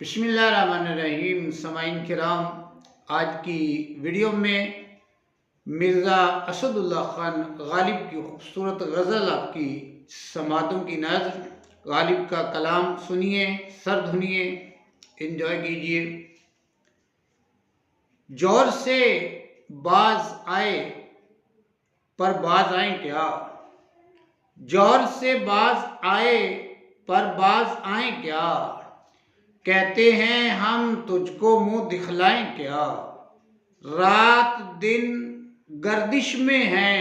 बिस्मिल्लाहिर्रहमानिर्रहीम। समाइन किराम, आज की वीडियो में मिर्ज़ा असदुल्ला खान गालिब की खूबसूरत गज़ल आपकी समातों की नज़र। गालिब का कलाम सुनिए, सर धुनिए, एंजॉय कीजिए। जोर से बाज आए पर बाज आए क्या, जोर से बाज आए पर बाज आए क्या, कहते हैं हम तुझको मुंह दिखलाएं क्या। रात दिन गर्दिश में है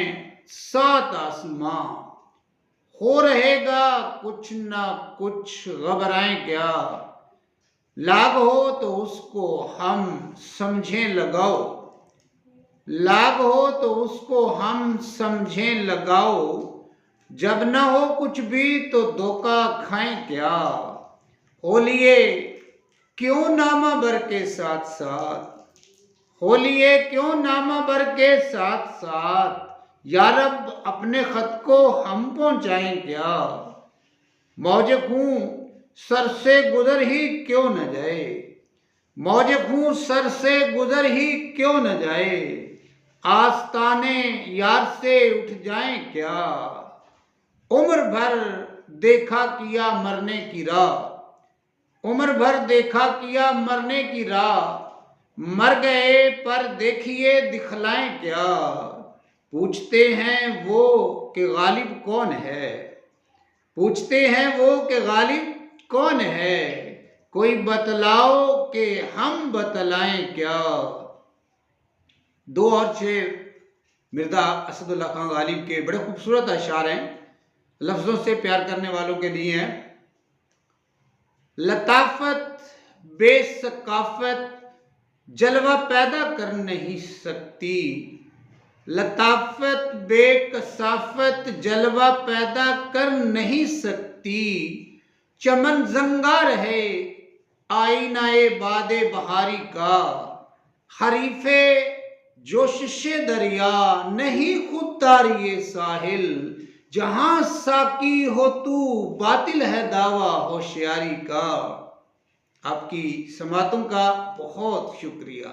सात आसमां, हो रहेगा कुछ ना कुछ घबराएं क्या। लाग हो तो उसको हम समझें लगाओ, लाग हो तो उसको हम समझें लगाओ, जब न हो कुछ भी तो धोखा खाएं क्या। होलिए क्यों नामा भर के साथ साथ, होलिए क्यों नामा भर के साथ साथ, या रब अपने खत को हम पहुंचाएं क्या। मौजे खूं सर से गुजर ही क्यों न जाए, मौजे खूं सर से गुजर ही क्यों न जाए, आस्ताने यार से उठ जाएं क्या। उम्र भर देखा किया मरने की राह, उम्र भर देखा किया मरने की राह, मर गए पर देखिए दिखलाएं क्या। पूछते हैं वो कि गालिब कौन है, पूछते हैं वो कि गालिब कौन है, कोई बतलाओ कि हम बतलाएं क्या। दो और शेर मिर्ज़ा असदुल्ला खान गालिब के बड़े खूबसूरत अशार हैं, लफ्ज़ों से प्यार करने वालों के लिए हैं। लताफत बेसकाफत जलवा पैदा कर नहीं सकती, लताफत बेकसाफत जलवा पैदा कर नहीं सकती, चमन जंगार है आईनाए बादे बहारी का, हरीफे जोशिशे दरिया नहीं खुददारी साहिल, जहां साकी हो तू बातिल है दावा होशियारी का। आपकी समातों का बहुत शुक्रिया।